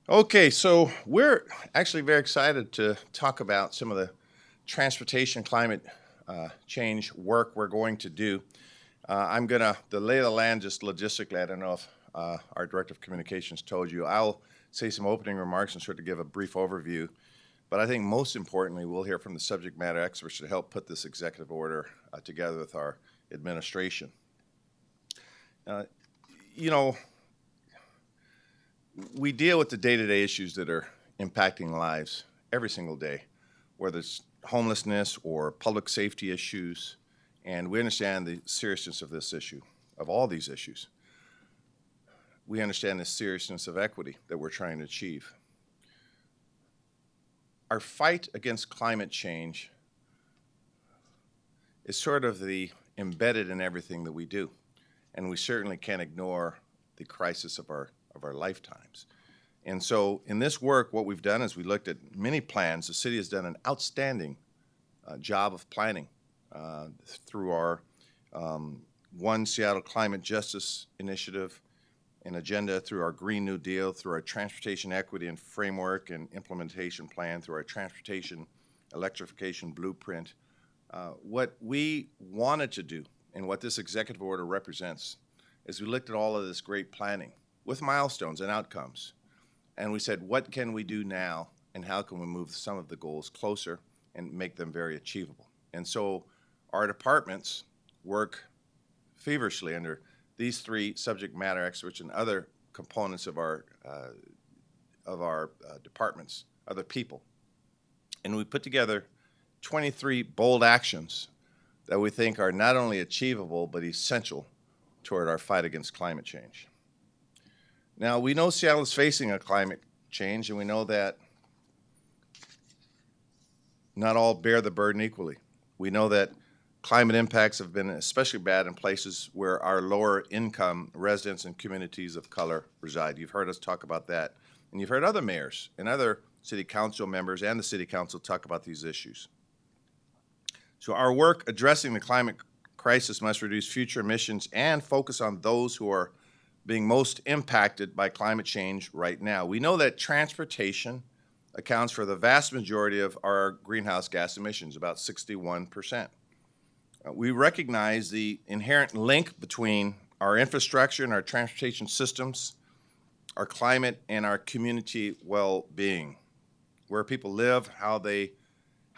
Okay, so we're actually very excited to talk about some of the transportation climate change work we're going to do. The lay of the land just logistically, I don't know if our Director of Communications told you. I'll say some opening remarks and sort of give a brief overview. But I think most importantly, we'll hear from the subject matter experts to help put this executive order together with our administration. Uh, you know, we deal with the day-to-day issues that are impacting lives every single day, whether it's homelessness or public safety issues, and we understand the seriousness of this issue, of all these issues. We understand the seriousness of equity that we're trying to achieve. Our fight against climate change is sort of embedded in everything that we do, and we certainly can't ignore the crisis of our lifetimes. And so in this work, what we've done is we looked at many plans. The city has done an outstanding job of planning through our One Seattle Climate Justice Initiative and agenda, through our Green New Deal, through our Transportation Equity and Framework and Implementation Plan, through our Transportation Electrification Blueprint. What we wanted to do and what this executive order represents is we looked at all of this great planning with milestones and outcomes. And we said, what can we do now and how can we move some of the goals closer and make them very achievable? And so our departments work feverishly under these three subject matter experts and other components of our departments, other people. And we put together 23 bold actions that we think are not only achievable but essential toward our fight against climate change. Now, we know Seattle is facing a climate change, and we know that not all bear the burden equally. We know that climate impacts have been especially bad in places where our lower income residents and communities of color reside. You've heard us talk about that, and you've heard other mayors and other city council members and the city council talk about these issues. So our work addressing the climate crisis must reduce future emissions and focus on those who are being most impacted by climate change right now. We know that transportation accounts for the vast majority of our greenhouse gas emissions, about 61%. We recognize the inherent link between our infrastructure and our transportation systems, our climate, and our community well-being, where people live, how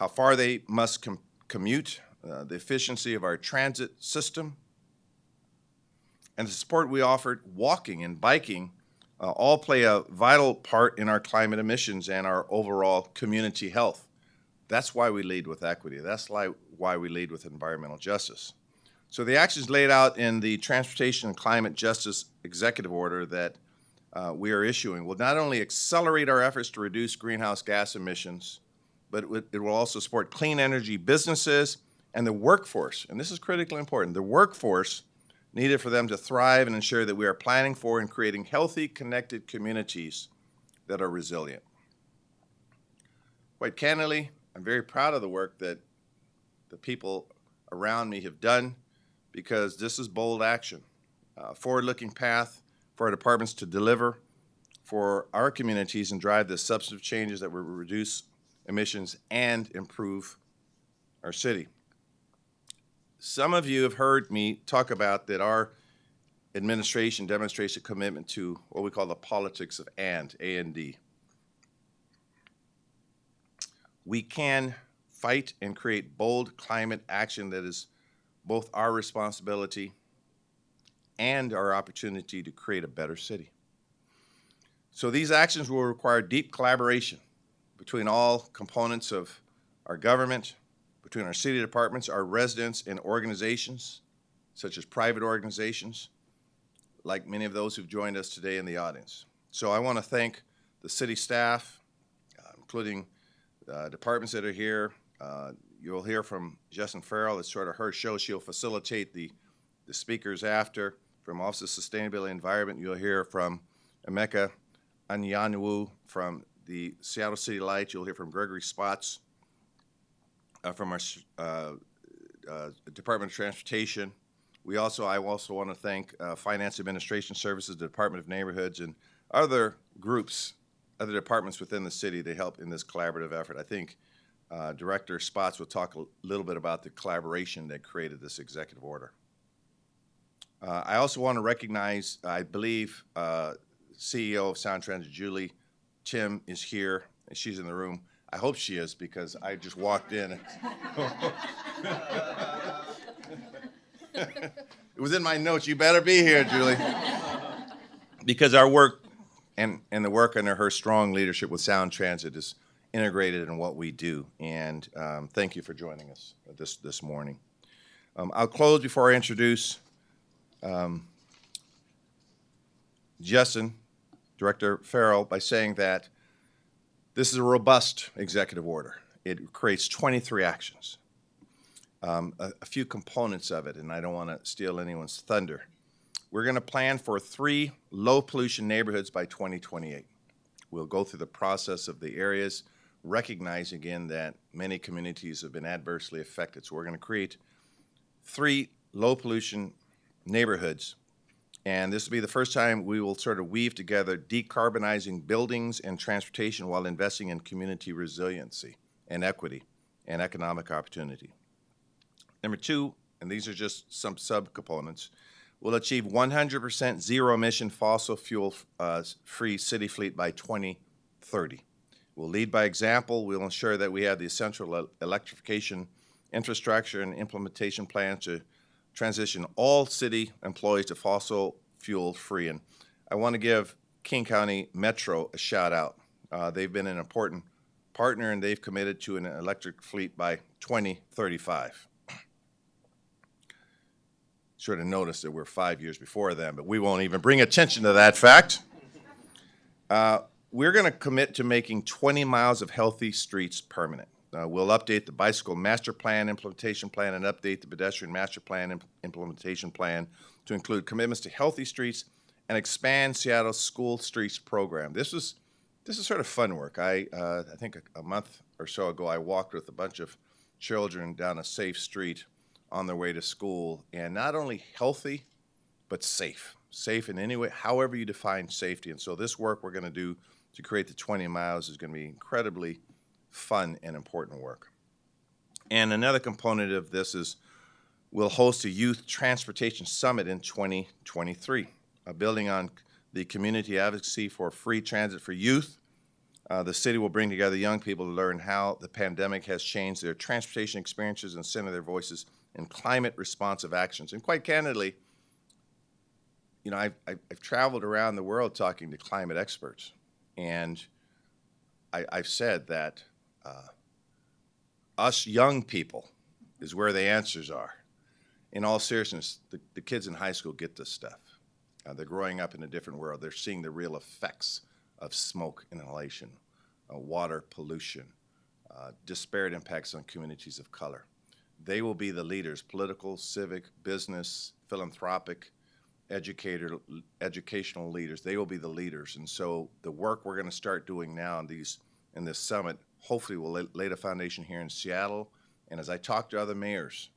far they must commute, the efficiency of our transit system, and the support we offered walking and biking all play a vital part in our climate emissions and our overall community health. That's why we lead with equity. That's why we lead with environmental justice. So the actions laid out in the Transportation and Climate Justice Executive Order that we are issuing will not only accelerate our efforts to reduce greenhouse gas emissions, but it will also support clean energy businesses and the workforce, and this is critically important, the workforce needed for them to thrive and ensure that we are planning for and creating healthy, connected communities that are resilient. Quite candidly, I'm very proud of the work that the people around me have done, because this is bold action, a forward-looking path for our departments to deliver for our communities and drive the substantive changes that will reduce emissions and improve our city. Some of you have heard me talk about that our administration demonstrates a commitment to what we call the politics of A&D. We can fight and create bold climate action that is both our responsibility and our opportunity to create a better city. So these actions will require deep collaboration between all components of our government, between our city departments, our residents, and organizations, such as private organizations, like many of those who've joined us today in the audience. So I want to thank the city staff, including departments that are here. You'll hear from Jessyn Farrell. It's sort of her show. She'll facilitate the speakers after. From Office of Sustainability and Environment, you'll hear from Emeka, Anyanwu from the Seattle City Light. You'll hear from Gregory Spots from our Department of Transportation. I also want to thank Finance Administration Services, the Department of Neighborhoods, and other groups other departments within the city to help in this collaborative effort. I think Director Spots will talk a little bit about the collaboration that created this executive order. I also want to recognize, I believe, CEO of Sound Transit, Julie Tim, is here, and she's in the room. I hope she is, because I just walked in. It was in my notes. You better be here, Julie. Because our work and the work under her strong leadership with Sound Transit is integrated in what we do. And thank you for joining us this morning. I'll close before I introduce Jessyn, Director Farrell, by saying that this is a robust executive order. It creates 23 actions. A few components of it, and I don't want to steal anyone's thunder. We're going to plan for 3 low-pollution neighborhoods by 2028. We'll go through the process of the areas, recognize again that many communities have been adversely affected. So we're going to create 3 low-pollution neighborhoods, and this will be the first time we will sort of weave together decarbonizing buildings and transportation while investing in community resiliency and equity and economic opportunity. Number 2, and these are just some subcomponents, we'll achieve 100% zero-emission fossil fuel-free city fleet by 2030. We'll lead by example. We'll ensure that we have the essential electrification infrastructure and implementation plans to transition all city employees to fossil fuel-free. And I want to give King County Metro a shout-out. They've been an important partner, and they've committed to an electric fleet by 2035. Should have noticed that we're 5 years before them, but we won't even bring attention to that fact. We're going to commit to making 20 miles of healthy streets permanent. We'll update the bicycle master plan, implementation plan, and update the pedestrian master plan, implementation plan to include commitments to healthy streets and expand Seattle's school streets program. This is sort of fun work. I think a month or so ago, I walked with a bunch of children down a safe street on their way to school, and not only healthy, but safe. Safe in any way, however you define safety. And so this work we're going to do to create the 20 miles is going to be incredibly fun and important work. And another component of this is we'll host a youth transportation summit in 2023, building on the community advocacy for free transit for youth. The city will bring together young people to learn how the pandemic has changed their transportation experiences and center their voices in climate-responsive actions. And quite candidly, you know, I've traveled around the world talking to climate experts, and I've said that us young people is where the answers are. In all seriousness, the kids in high school get this stuff. They're growing up in a different world. They're seeing the real effects of smoke inhalation, water pollution, disparate impacts on communities of color. They will be the leaders, political, civic, business, philanthropic, educational leaders. They will be the leaders. And so the work we're going to start doing now in this summit hopefully will lay the foundation here in Seattle. And as I talk to other mayors,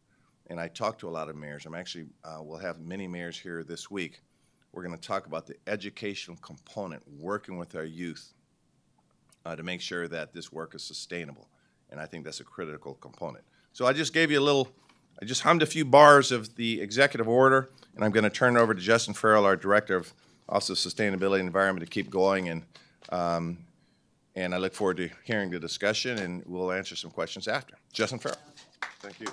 and I talk to a lot of mayors, we'll have many mayors here this week. We're going to talk about the educational component, working with our youth to make sure that this work is sustainable. And I think that's a critical component. So I just gave you I just hummed a few bars of the executive order, and I'm going to turn it over to Jessyn Farrell, our Director of Office of Sustainability and Environment, to keep going. And I look forward to hearing the discussion, and we'll answer some questions after. Jessyn Farrell. Thank you.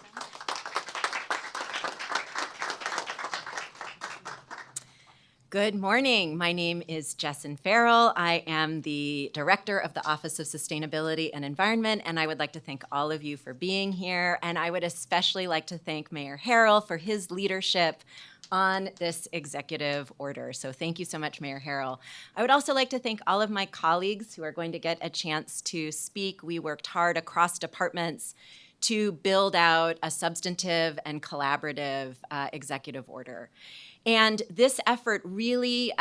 Good morning. My name is Jessyn Farrell. I am the Director of the Office of Sustainability and Environment, and I would like to thank all of you for being here. And I would especially like to thank Mayor Harrell for his leadership on this executive order. So thank you so much, Mayor Harrell. I would also like to thank all of my colleagues who are going to get a chance to speak. We worked hard across departments to build out a substantive and collaborative executive order. And this effort really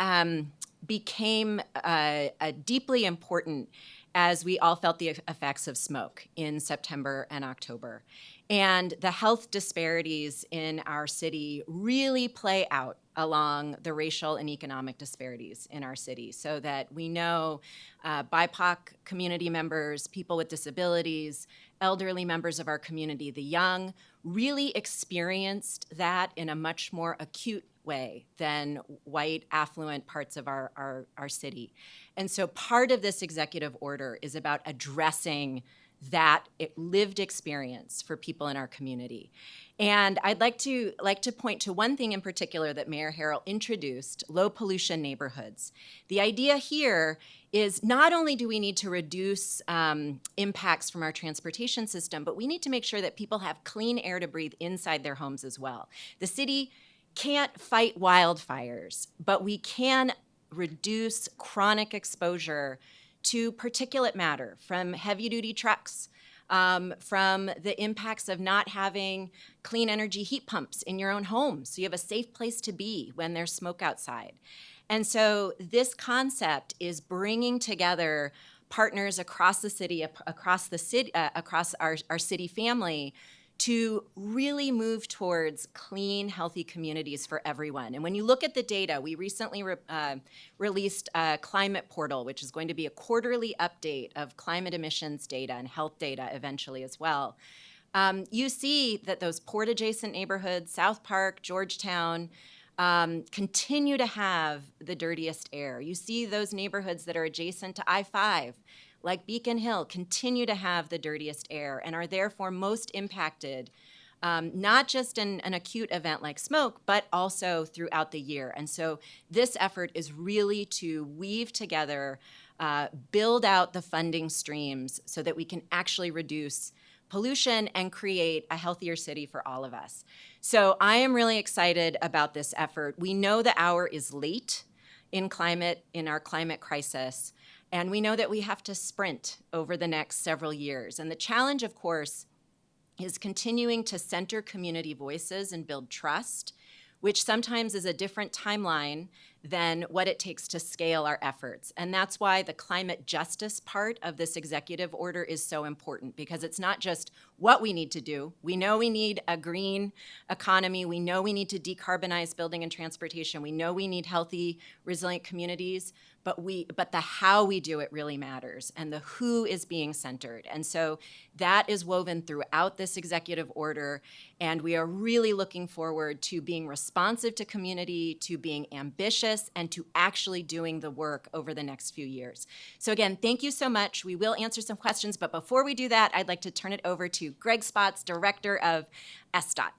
became deeply important as we all felt the effects of smoke in September and October. And the health disparities in our city really play out along the racial and economic disparities in our city so that we know BIPOC community members, people with disabilities, elderly members of our community, the young, really experienced that in a much more acute way than white, affluent parts of our city. And so part of this executive order is about addressing that lived experience for people in our community. And I'd like to point to one thing in particular that Mayor Harrell introduced, low pollution neighborhoods. The idea here is not only do we need to reduce impacts from our transportation system, but we need to make sure that people have clean air to breathe inside their homes as well. The city can't fight wildfires, but we can reduce chronic exposure to particulate matter from heavy-duty trucks, from the impacts of not having clean energy heat pumps in your own home so you have a safe place to be when there's smoke outside. And so this concept is bringing together partners across the city, across our city family, to really move towards clean, healthy communities for everyone. And when you look at the data, we recently released a climate portal, which is going to be a quarterly update of climate emissions data and health data eventually as well. You see that those port-adjacent neighborhoods, South Park, Georgetown, continue to have the dirtiest air. You see those neighborhoods that are adjacent to I-5, like Beacon Hill, continue to have the dirtiest air and are therefore most impacted, not just in an acute event like smoke, but also throughout the year. And so this effort is really to weave together, build out the funding streams so that we can actually reduce pollution and create a healthier city for all of us. So I am really excited about this effort. We know the hour is late in our climate crisis. And we know that we have to sprint over the next several years. And the challenge, of course, is continuing to center community voices and build trust, which sometimes is a different timeline than what it takes to scale our efforts. And that's why the climate justice part of this executive order is so important, because it's not just what we need to do. We know we need a green economy. We know we need to decarbonize building and transportation. We know we need healthy, resilient communities, but the how we do it really matters, and the who is being centered. And so that is woven throughout this executive order, and we are really looking forward to being responsive to community, to being ambitious, and to actually doing the work over the next few years. So again, thank you so much. We will answer some questions, but before we do that, I'd like to turn it over to Greg Spotts, Director of SDOT.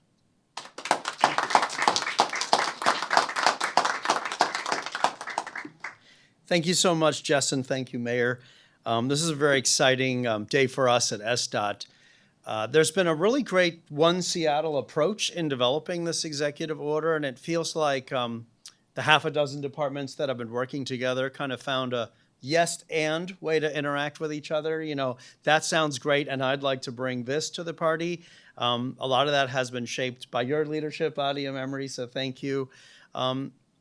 Thank you so much, Jessyn. Thank you, Mayor. This is a very exciting day for us at SDOT. There's been a really great One Seattle approach in developing this executive order, and it feels like the half a dozen departments that have been working together kind of found a yes and way to interact with each other. You know, that sounds great, and I'd like to bring this to the party. A lot of that has been shaped by your leadership, Adi and Emery, so thank you.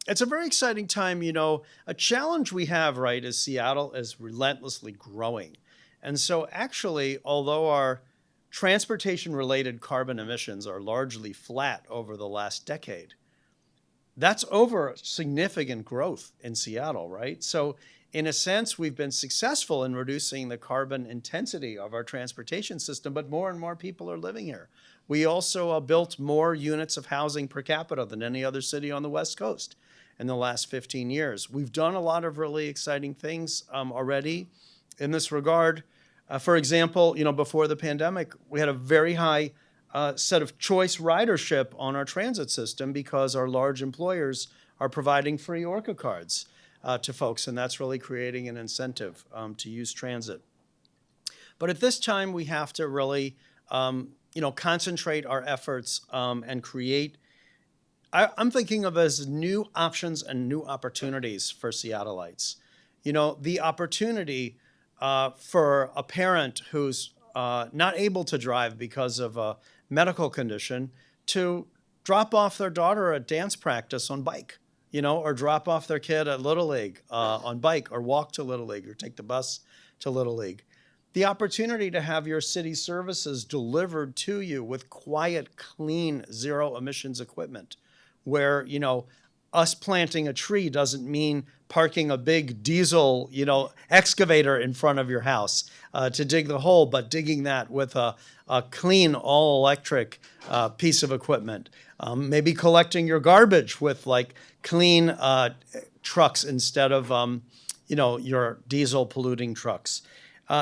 It's a very exciting time. You know, a challenge we have, right, is Seattle is relentlessly growing. And so actually, although our transportation-related carbon emissions are largely flat over the last decade, that's over significant growth in Seattle, right? So in a sense, we've been successful in reducing the carbon intensity of our transportation system, but more and more people are living here. We also built more units of housing per capita than any other city on the West Coast in the last 15 years. We've done a lot of really exciting things already in this regard. For example, you know, before the pandemic, we had a very high set of choice ridership on our transit system because our large employers are providing free Orca cards to folks, and that's really creating an incentive to use transit. But at this time, we have to really, concentrate our efforts and create, I'm thinking of as new options and new opportunities for Seattleites. You know, the opportunity for a parent who's not able to drive because of a medical condition to drop off their daughter at dance practice on bike, you know, or drop off their kid at Little League on bike, or walk to Little League, or take the bus to Little League. The opportunity to have your city services delivered to you with quiet, clean, zero emissions equipment, where, you know, us planting a tree doesn't mean parking a big diesel, excavator in front of your house to dig the hole, but digging that with a clean, all-electric piece of equipment. Maybe collecting your garbage with like clean trucks instead of, your diesel polluting trucks.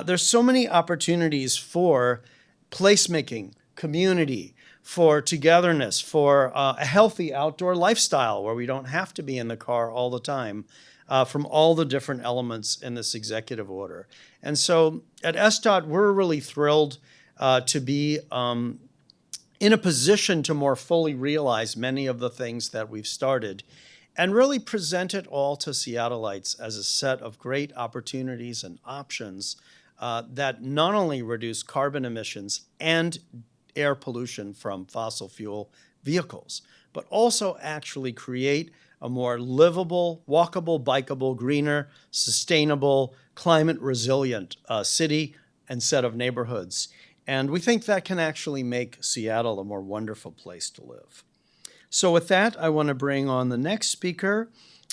There's so many opportunities for placemaking, community, for togetherness, for a healthy outdoor lifestyle where we don't have to be in the car all the time, from all the different elements in this executive order. And so at SDOT, we're really thrilled to be in a position to more fully realize many of the things that we've started and really present it all to Seattleites as a set of great opportunities and options that not only reduce carbon emissions and air pollution from fossil fuel vehicles, but also actually create a more livable, walkable, bikeable, greener, sustainable, climate resilient city and set of neighborhoods. And we think that can actually make Seattle a more wonderful place to live. So with that, I want to bring on the next speaker,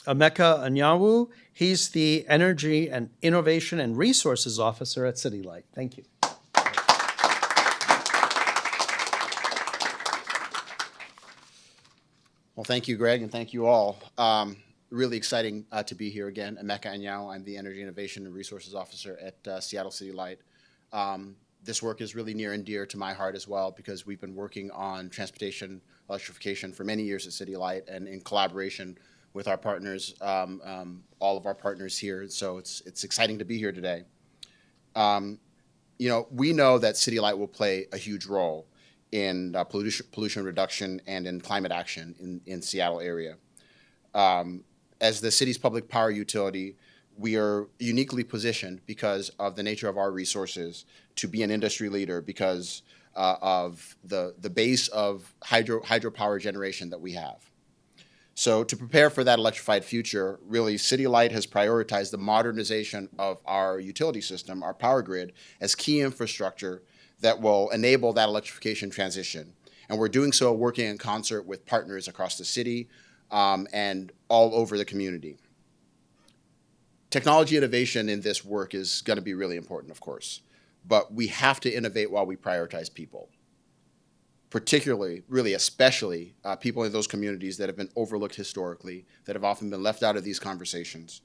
Emeka Anyanwu. He's the Energy and Innovation and Resources Officer at City Light. Thank you. Well, thank you, Greg, and thank you all. Really exciting to be here again. Emeka Anyanwu, I'm the Energy Innovation and Resources Officer at Seattle City Light. This work is really near and dear to my heart as well because we've been working on transportation electrification for many years at City Light and in collaboration with our partners, all of our partners here. So it's exciting to be here today. We know that City Light will play a huge role in pollution reduction and in climate action in Seattle area. As the city's public power utility, we are uniquely positioned because of the nature of our resources to be an industry leader because of the base of hydropower generation that we have. So to prepare for that electrified future, really City Light has prioritized the modernization of our utility system, our power grid, as key infrastructure that will enable that electrification transition. And we're doing so working in concert with partners across the city and all over the community. Technology innovation in this work is going to be really important, of course, but we have to innovate while we prioritize people. Particularly, really especially, people in those communities that have been overlooked historically, that have often been left out of these conversations.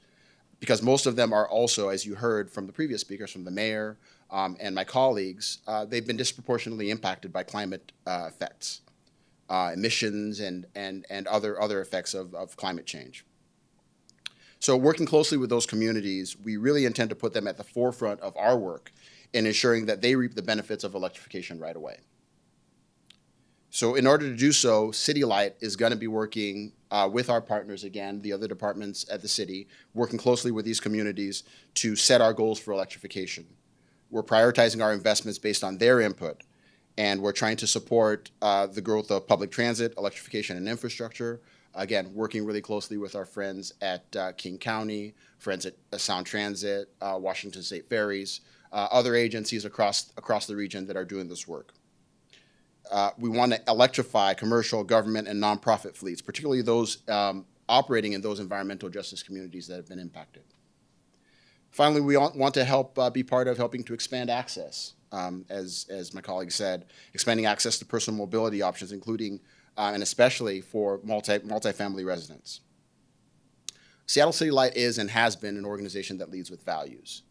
Because most of them are also, as you heard from the previous speakers, from the mayor and my colleagues, they've been disproportionately impacted by climate effects, emissions and other effects of climate change. So working closely with those communities, we really intend to put them at the forefront of our work in ensuring that they reap the benefits of electrification right away. So in order to do so, City Light is going to be working with our partners, again, the other departments at the city, working closely with these communities to set our goals for electrification. We're prioritizing our investments based on their input, and we're trying to support the growth of public transit, electrification, and infrastructure. Again, working really closely with our friends at King County, friends at Sound Transit, Washington State Ferries, other agencies across the region that are doing this work. We want to electrify commercial, government, and nonprofit fleets, particularly those operating in those environmental justice communities that have been impacted. Finally, we want to help be part of helping to expand access, as my colleague said, expanding access to personal mobility options, including and especially for multifamily residents. Seattle City Light is and has been an organization that leads with values.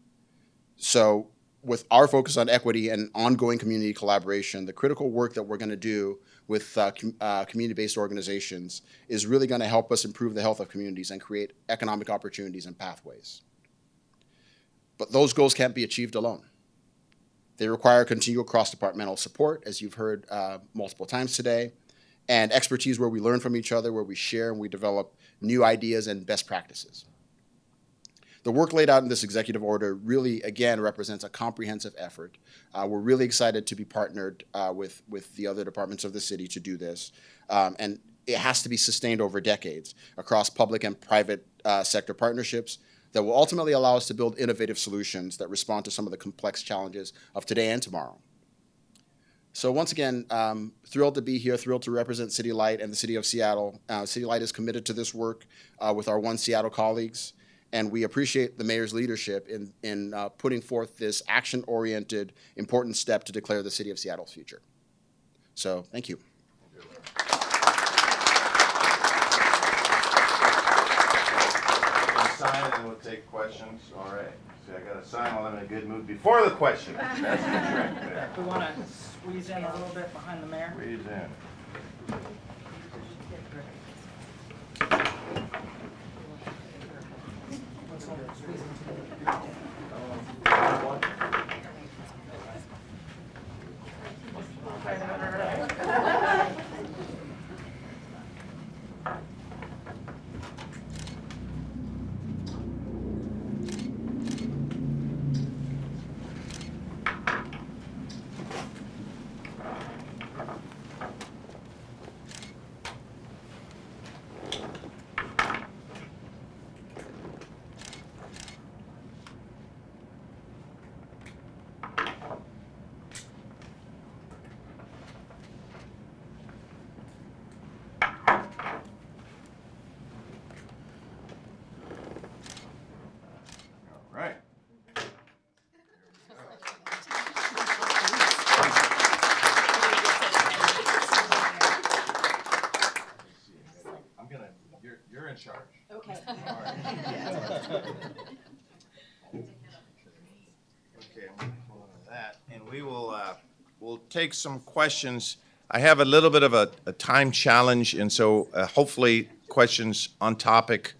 So with our focus on equity and ongoing community collaboration, the critical work that we're going to do with community-based organizations is really going to help us improve the health of communities and create economic opportunities and pathways. But those goals can't be achieved alone. They require continual cross-departmental support, as you've heard multiple times today, and expertise where we learn from each other, where we share and we develop new ideas and best practices. The work laid out in this executive order really, again, represents a comprehensive effort. We're really excited to be partnered with the other departments of the city to do this. And it has to be sustained over decades across public and private sector partnerships that will ultimately allow us to build innovative solutions that respond to some of the complex challenges of today and tomorrow. So once again, thrilled to be here, thrilled to represent City Light and the City of Seattle. City Light is committed to this work with our One Seattle colleagues, and we appreciate the mayor's leadership in putting forth this action-oriented, important step to declare the City of Seattle's future. So thank you. Sign and we'll take questions. All right. See, I got to sign while I'm in a good mood before the question. That's the trick there. We want to squeeze in a little bit behind the mayor. Squeeze in. Right. I'm gonna. You're in charge. Okay. All right. Okay. I'm gonna pull into that, and we will. We'll take some questions. I have a little bit of a time challenge, and so hopefully questions on topic.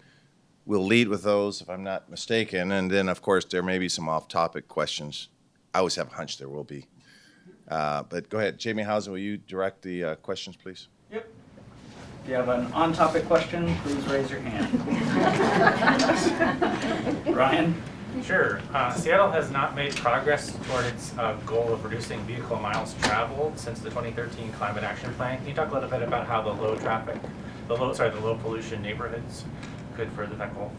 We'll lead with those, if I'm not mistaken, and then, of course, there may be some off-topic questions. I always have a hunch there will be. But go ahead. Jamie Housen, will you direct the questions, please? Yep. If you have an on-topic question, please raise your hand. Ryan? Sure. Seattle has not made progress toward its goal of reducing vehicle miles traveled since the 2013 Climate Action Plan. Can you talk a little bit about how the low pollution neighborhoods could further that goal?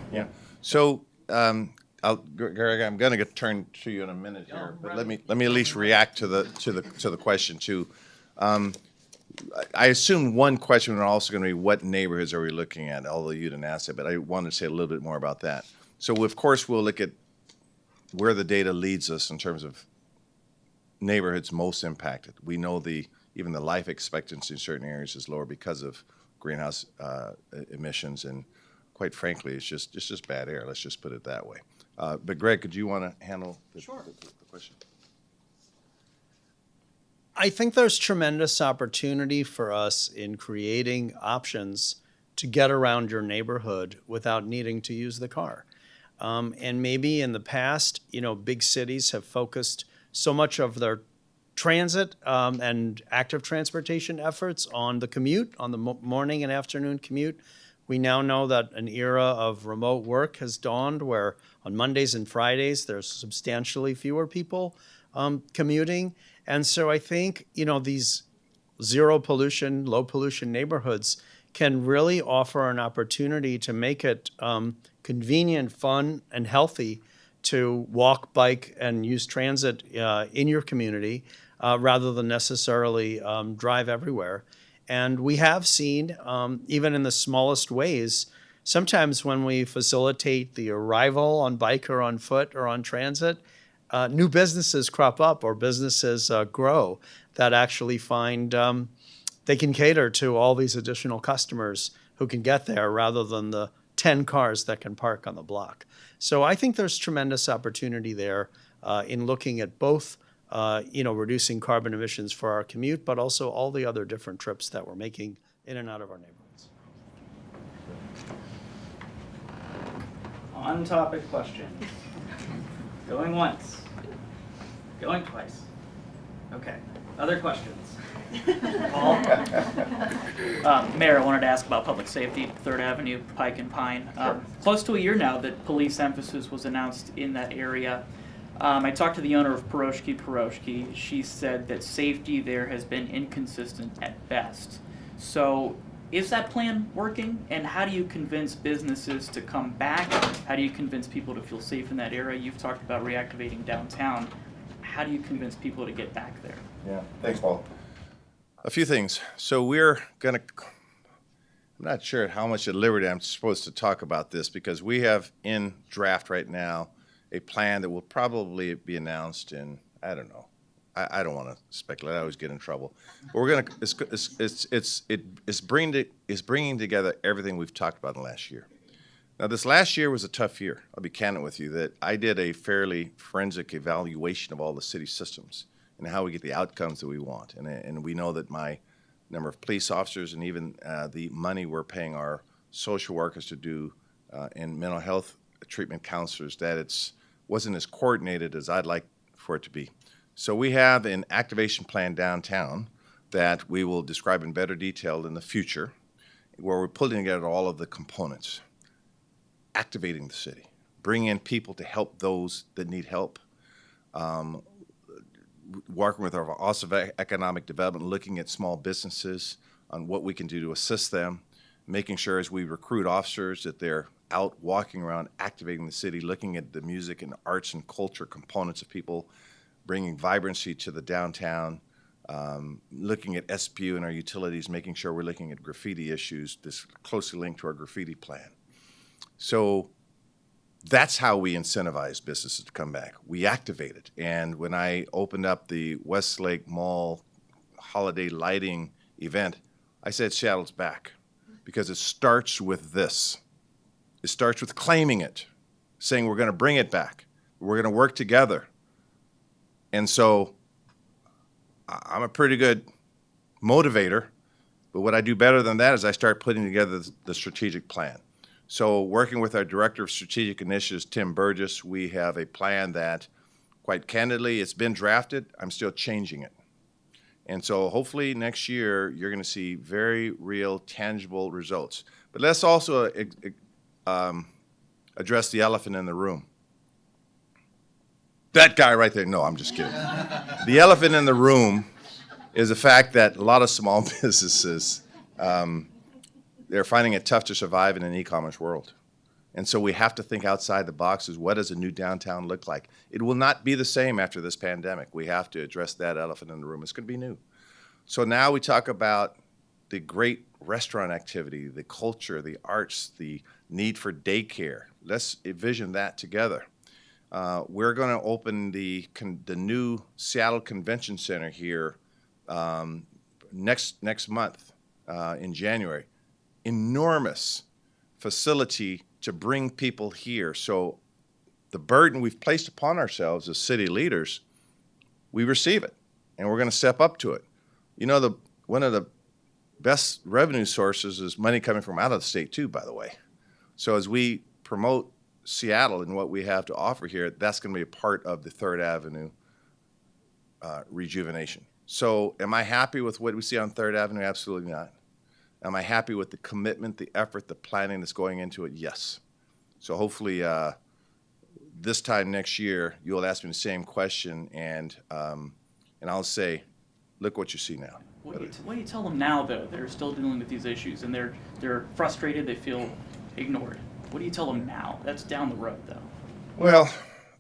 Yeah. So, Greg, I'm going to turn to you in a minute here, but let me at least react to the question too. I assume one question was also going to be what neighborhoods are we looking at? Although you didn't ask it, but I wanted to say a little bit more about that. So, of course, we'll look at where the data leads us in terms of neighborhoods most impacted. We know even the life expectancy in certain areas is lower because of greenhouse emissions, and quite frankly, it's just bad air. Let's just put it that way. But Greg, could you want to handle the question? I think there's tremendous opportunity for us in creating options to get around your neighborhood without needing to use the car. And maybe in the past, big cities have focused so much of their transit and active transportation efforts on the commute, on the morning and afternoon commute. We now know that an era of remote work has dawned where on Mondays and Fridays there's substantially fewer people commuting. And so I think, these zero pollution, low pollution neighborhoods can really offer an opportunity to make it convenient, fun, and healthy to walk, bike, and use transit in your community rather than necessarily drive everywhere. And we have seen, even in the smallest ways, sometimes when we facilitate the arrival on bike or on foot or on transit, new businesses crop up or businesses grow that actually find they can cater to all these additional customers who can get there rather than the 10 cars that can park on the block. So I think there's tremendous opportunity there in looking at both reducing carbon emissions for our commute, but also all the other different trips that we're making in and out of our neighborhoods. On-topic question. Going once. Going twice. Okay. Other questions? Paul? Mayor, I wanted to ask about public safety, 3rd Avenue, Pike and Pine. Close to a year now that police emphasis was announced in that area. I talked to the owner of Piroshki. She said that safety there has been inconsistent at best. So is that plan working? And how do you convince businesses to come back? How do you convince people to feel safe in that area? You've talked about reactivating downtown. how do you convince people to get back there? Yeah, thanks, Paul. A few things. So we're gonna, I'm not sure how much at liberty I'm supposed to talk about this, because we have in draft right now a plan that will probably be announced in, I don't know. I don't want to speculate. I always get in trouble. But we're gonna, it's bringing together everything we've talked about in the last year. Now, this last year was a tough year. I'll be candid with you that I did a fairly forensic evaluation of all the city systems and how we get the outcomes that we want. And we know that my number of police officers and even the money we're paying our social workers to do and mental health treatment counselors, that it wasn't as coordinated as I'd like for it to be. So we have an activation plan downtown that we will describe in better detail in the future, where we're pulling together all of the components, activating the city, bringing in people to help those that need help, working with our Office of Economic Development, looking at small businesses on what we can do to assist them, making sure as we recruit officers that they're out walking around, activating the city, looking at the music and arts and culture components of people, bringing vibrancy to the downtown, looking at SPU and our utilities, making sure we're looking at graffiti issues, this closely linked to our graffiti plan. So that's how we incentivize businesses to come back. We activate it. And when I opened up the Westlake Mall holiday lighting event, I said Seattle's back, because it starts with this. It starts with claiming it, saying we're going to bring it back. We're going to work together. And so I'm a pretty good motivator, but what I do better than that is I start putting together the strategic plan. So working with our Director of Strategic Initiatives, Tim Burgess, we have a plan that, quite candidly, it's been drafted. I'm still changing it. And so hopefully next year you're going to see very real, tangible results. But let's also address the elephant in the room. That guy right there. No, I'm just kidding. The elephant in the room is the fact that a lot of small businesses, they're finding it tough to survive in an e-commerce world. And so we have to think outside the boxes. What does a new downtown look like? It will not be the same after this pandemic. We have to address that elephant in the room. It's going to be new. So now we talk about the great restaurant activity, the culture, the arts, the need for daycare. Let's envision that together. We're going to open the new Seattle Convention Center here next month in January. Enormous facility to bring people here. So the burden we've placed upon ourselves as city leaders, we receive it, and we're going to step up to it. You know, one of the best revenue sources is money coming from out of the state too, by the way. So as we promote Seattle and what we have to offer here, that's going to be a part of the Third Avenue rejuvenation. So am I happy with what we see on Third Avenue? Absolutely not. Am I happy with the commitment, the effort, the planning that's going into it? Yes. So hopefully this time next year, you'll ask me the same question, and I'll say, look what you see now. What do you tell them now, though? They're still dealing with these issues, and they're frustrated. They feel ignored. What do you tell them now? That's down the road, though. Well,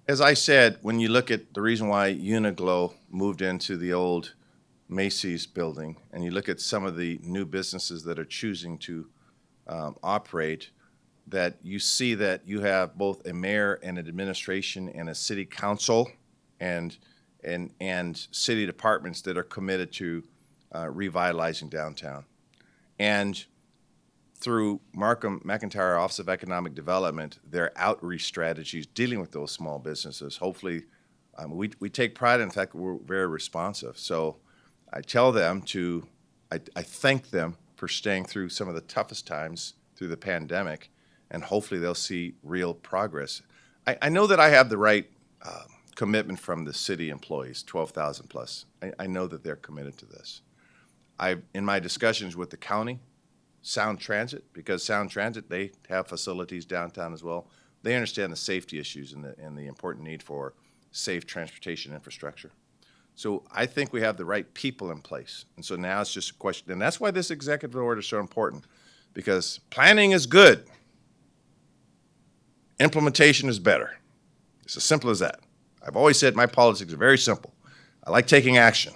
as I said, when you look at the reason why Uniglow moved into the old Macy's building, and you look at some of the new businesses that are choosing to operate, that you see that you have both a mayor and an administration and a city council and city departments that are committed to revitalizing downtown. And through Markham McIntyre Office of Economic Development, their outreach strategies dealing with those small businesses, hopefully, we take pride in the fact that we're very responsive. So I tell them I thank them for staying through some of the toughest times through the pandemic, and hopefully they'll see real progress. I know that I have the right commitment from the city employees, 12,000 plus. I know that they're committed to this. In my discussions with the county, Sound Transit, because Sound Transit, they have facilities downtown as well. They understand the safety issues and the important need for safe transportation infrastructure. So I think we have the right people in place. And so now it's just a question, and that's why this executive order is so important, because planning is good. Implementation is better. It's as simple as that. I've always said my politics are very simple. I like taking action.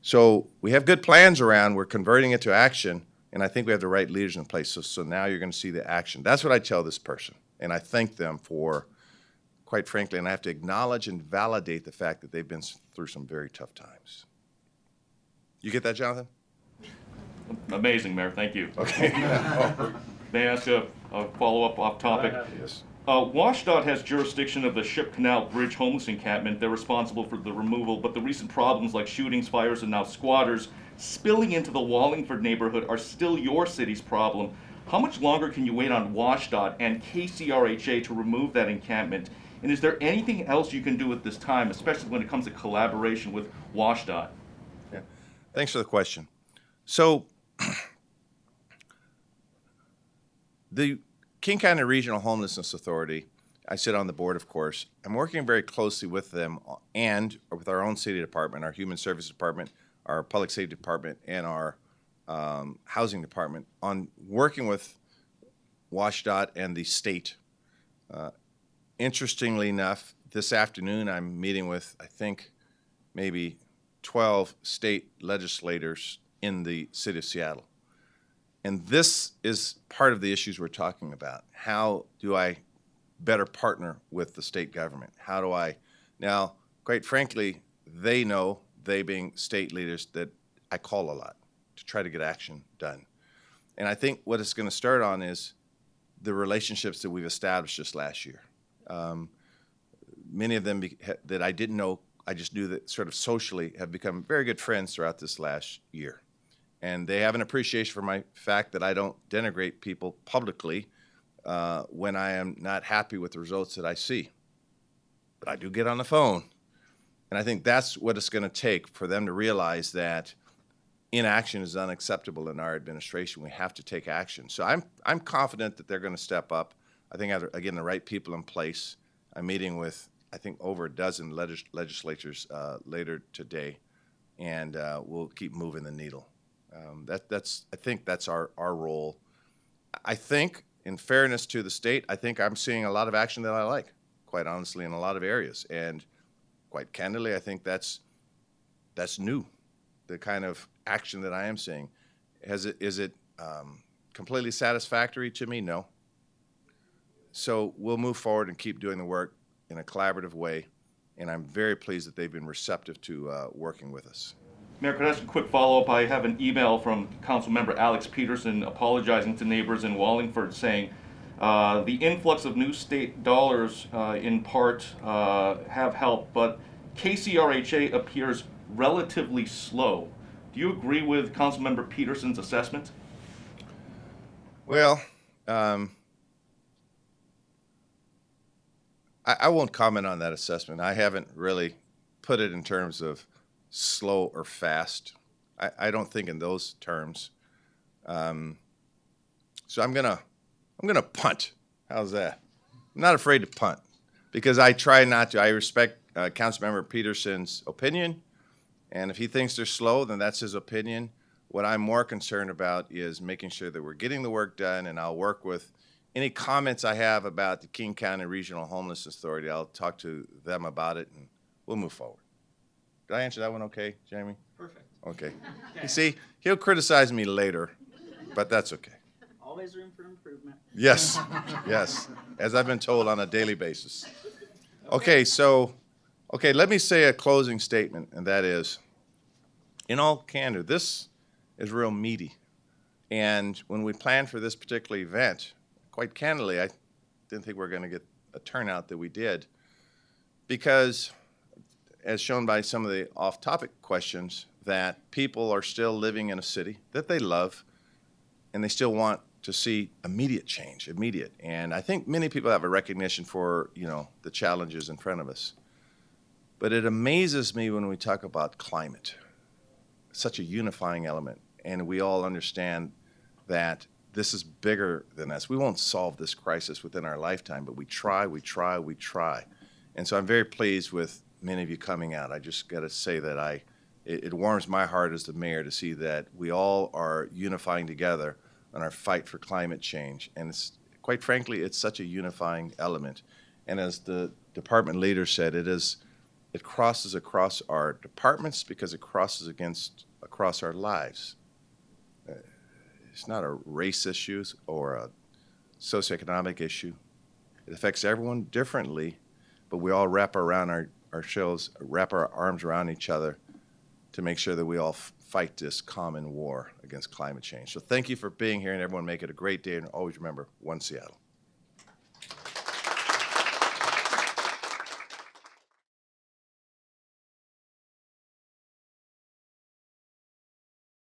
So we have good plans around. We're converting it to action, and I think we have the right leaders in place. So now you're going to see the action. That's what I tell this person, and I thank them for, quite frankly, and I have to acknowledge and validate the fact that they've been through some very tough times. You get that, Jonathan? Amazing, Mayor. Thank you. Okay. May I ask a follow-up off topic? Yes. WashDOT has jurisdiction of the Ship Canal Bridge homeless encampment. They're responsible for the removal, but the recent problems like shootings, fires, and now squatters spilling into the Wallingford neighborhood are still your city's problem. How much longer can you wait on WashDOT and KCRHA to remove that encampment? And is there anything else you can do at this time, especially when it comes to collaboration with WashDOT? Yeah. Thanks for the question. So the King County Regional Homelessness Authority, I sit on the board, of course. I'm working very closely with them and with our own city department, our human services department, our public safety department, and our housing department on working with WashDOT and the state. Interestingly enough, this afternoon I'm meeting with, I think, maybe 12 state legislators in the city of Seattle. And this is part of the issues we're talking about. How do I better partner with the state government? How do I, now, quite frankly, they know, they being state leaders, that I call a lot to try to get action done. And I think what it's going to start on is the relationships that we've established just last year. Many of them that I didn't know, I just knew that sort of socially have become very good friends throughout this last year. And they have an appreciation for my fact that I don't denigrate people publicly when I am not happy with the results that I see. But I do get on the phone. And I think that's what it's going to take for them to realize that inaction is unacceptable in our administration. We have to take action. So I'm confident that they're going to step up. I think I have, again, the right people in place. I'm meeting with, I think, over a dozen legislatures later today, and we'll keep moving the needle. I think that's our role. I think, in fairness to the state, I think I'm seeing a lot of action that I like, quite honestly, in a lot of areas. And quite candidly, I think that's new, the kind of action that I am seeing. Is it completely satisfactory to me? No. So we'll move forward and keep doing the work in a collaborative way, and I'm very pleased that they've been receptive to working with us. Mayor, could I ask a quick follow-up? I have an email from Councilmember Alex Peterson apologizing to neighbors in Wallingford, saying the influx of new state dollars in part have helped, but KCRHA appears relatively slow. Do you agree with Councilmember Peterson's assessment? Well, I won't comment on that assessment. I haven't really put it in terms of slow or fast. I don't think in those terms. So I'm gonna punt. How's that? I'm not afraid to punt because I try not to. I respect Councilmember Peterson's opinion, and if he thinks they're slow, then that's his opinion. What I'm more concerned about is making sure that we're getting the work done, and I'll work with any comments I have about the King County Regional Homelessness Authority. I'll talk to them about it, and we'll move forward. Did I answer that one okay, Jamie? Perfect. Okay. You see, he'll criticize me later, but that's okay. Always room for improvement. Yes, yes, as I've been told on a daily basis. Okay, let me say a closing statement, and that is, in all candor, this is real meaty. And when we planned for this particular event, quite candidly, I didn't think we were going to get a turnout that we did because, as shown by some of the off-topic questions, that people are still living in a city that they love, and they still want to see immediate change, immediate. And I think many people have a recognition for, the challenges in front of us. But it amazes me when we talk about climate, such a unifying element, and we all understand that this is bigger than us. We won't solve this crisis within our lifetime, but we try. And so I'm very pleased with many of you coming out. I just got to say that it warms my heart as the mayor to see that we all are unifying together on our fight for climate change. And quite frankly, it's such a unifying element. And as the department leader said, it crosses across our departments because it crosses across our lives. It's not a race issue or a socioeconomic issue. It affects everyone differently, but we all wrap our arms around each other to make sure that we all fight this common war against climate change. So thank you for being here, and everyone make it a great day, and always remember, One Seattle.